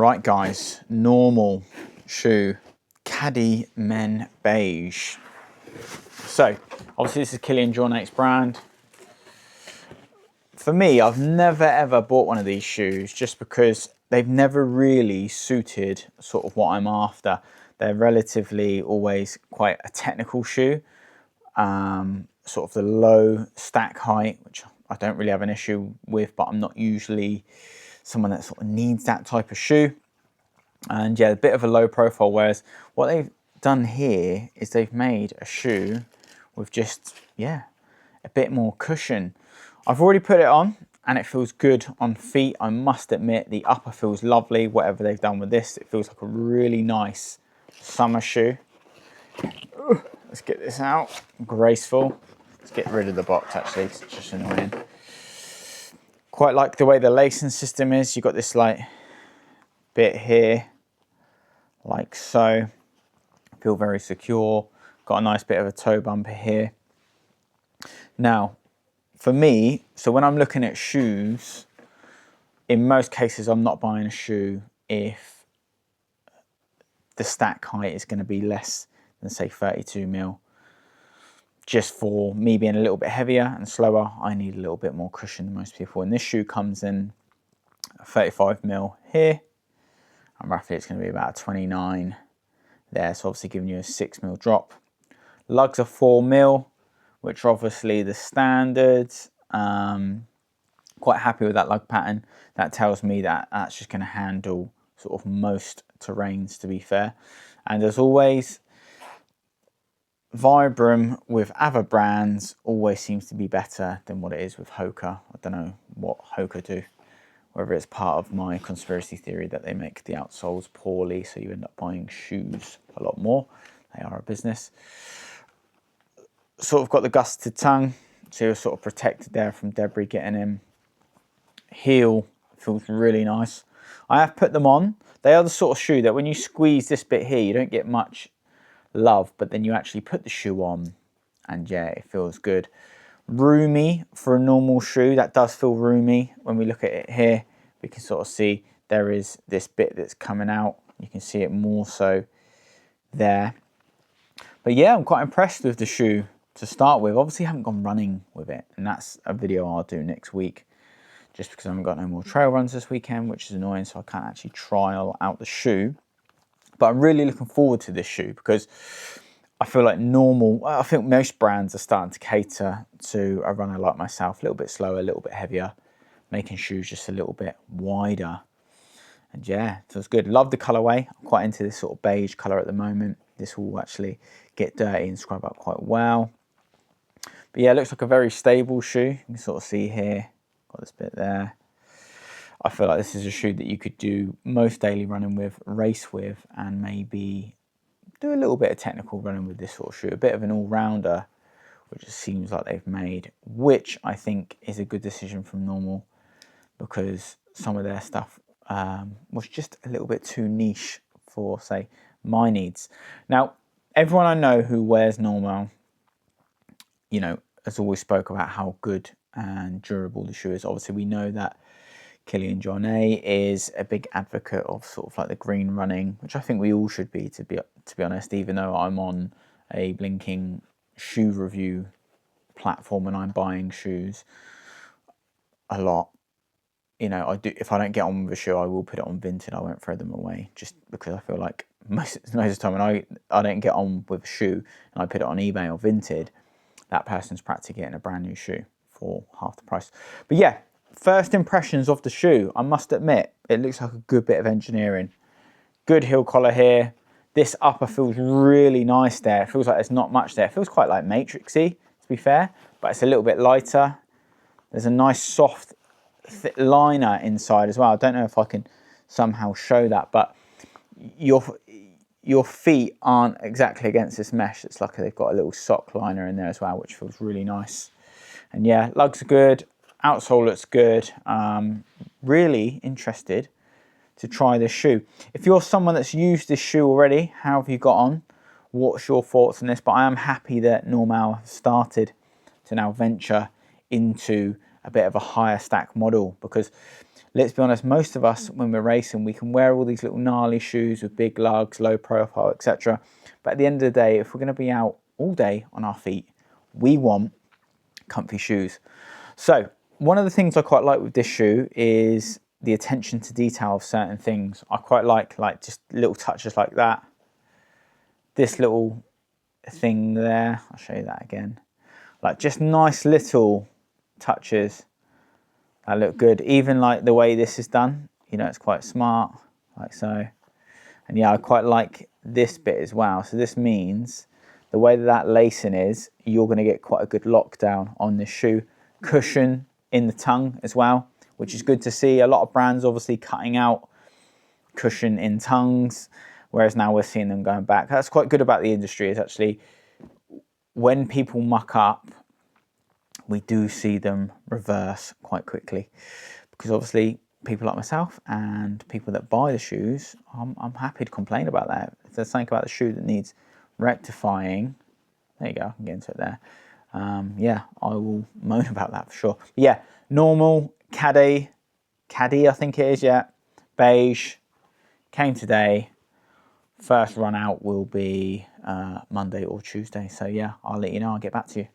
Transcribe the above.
Right guys, Nnormal shoe, Cadi Men Beige. So, obviously this is Killian Jornate's brand. For me, I've never ever bought one of these shoes just because they've never really suited sort of what I'm after. They're relatively always quite a technical shoe. Sort of the low stack height, which I don't really have an issue with, but I'm not usually someone that sort of needs that type of shoe. And yeah, a bit of a low profile, whereas what they've done here is they've made a shoe with just, yeah, a bit more cushion. I've already put it on and it feels good on feet. I must admit the upper feels lovely. Whatever they've done with this, it feels like a really nice summer shoe. Let's get this out, graceful. Let's get rid of the box actually, it's just annoying. Quite like the way the lacing system is. You've got this like bit here, like so. Feel very secure. Got a nice bit of a toe bumper here. Now, for me, so when I'm looking at shoes, in most cases I'm not buying a shoe if the stack height is going to be less than say 32 mil. Just for me being a little bit heavier and slower, I need a little bit more cushion than most people. And this shoe comes in 35 mil here, and roughly it's going to be about 29 there. So obviously giving you a 6 mil drop. Lugs are 4 mil, which are obviously the standards. Quite happy with that lug pattern. That tells me that that's just going to handle sort of most terrains, to be fair. And as always, Vibram with other brands always seems to be better than what it is with Hoka. I don't know what Hoka do, whether it's part of my conspiracy theory that they make the outsoles poorly, so you end up buying shoes a lot more. They are a business. Sort of got the gusseted tongue, so you're sort of protected there from debris getting in. Heel feels really nice. I have put them on. They are the sort of shoe that when you squeeze this bit here, you don't get much love, but then you actually put the shoe on and yeah, it feels good. Roomy for a normal shoe. That does feel roomy. When we look at it here, we can sort of see there is this bit that's coming out. You can see it more so there. But yeah, I'm quite impressed with the shoe to start with. Obviously I haven't gone running with it, and that's a video I'll do next week, just because I haven't got no more trail runs this weekend, which is annoying, so I can't actually trial out the shoe. But I'm really looking forward to this shoe because I feel like I think most brands are starting to cater to a runner like myself, a little bit slower, a little bit heavier, making shoes just a little bit wider. And yeah, it feels good. Love the colorway. I'm quite into this sort of beige color at the moment. This will actually get dirty and scrub up quite well. But yeah, it looks like a very stable shoe. You can sort of see here, got this bit there. I feel like this is a shoe that you could do most daily running with, race with, and maybe do a little bit of technical running with this sort of shoe. A bit of an all-rounder, which it seems like they've made, which I think is a good decision from Nnormal, because some of their stuff was just a little bit too niche for, say, my needs. Now, everyone I know who wears Nnormal, you know, has always spoke about how good and durable the shoe is. Obviously, we know that Killian Jornate is a big advocate of sort of like the green running, which I think we all should be, to be honest, even though I'm on a blinking shoe review platform and I'm buying shoes a lot. You know, I do, if I don't get on with a shoe, I will put it on Vinted. I won't throw them away, just because I feel like most of the time when I don't get on with a shoe and I put it on eBay or Vinted, that person's practically getting a brand new shoe for half the price. But yeah, first impressions of the shoe, I must admit, it looks like a good bit of engineering. Good heel collar here. This upper feels really nice there. It feels like there's not much there. It feels quite like Matrixy, to be fair, but it's a little bit lighter. There's a nice soft liner inside as well. I don't know if I can somehow show that, but your feet aren't exactly against this mesh. It's like they've got a little sock liner in there as well, which feels really nice. And yeah, lugs are good. Outsole looks good. Really interested to try this shoe. If you're someone that's used this shoe already, how have you got on? What's your thoughts on this? But I am happy that Nnormal have started to now venture into a bit of a higher stack model, because let's be honest, most of us, when we're racing, we can wear all these little gnarly shoes with big lugs, low profile, etc. But at the end of the day, if we're going to be out all day on our feet, we want comfy shoes. So one of the things I quite like with this shoe is the attention to detail of certain things. I quite like just little touches like that. This little thing there, I'll show you that again. Like just nice little touches that look good. Even like the way this is done, you know, it's quite smart, like so. And yeah, I quite like this bit as well. So this means the way that lacing is, you're going to get quite a good lockdown on this shoe. Cushion in the tongue as well, which is good to see. A lot of brands obviously cutting out cushion in tongues, whereas now we're seeing them going back. That's quite good about the industry, is actually when people muck up, we do see them reverse quite quickly, because obviously people like myself and people that buy the shoes, I'm happy to complain about that. If there's something about the shoe that needs rectifying, there you go, I can get into it there. Yeah, I will moan about that for sure. But yeah, Nnormal Cadi, I think it is, yeah. Beige, came today. First run out will be Monday or Tuesday. So yeah, I'll let you know, I'll get back to you.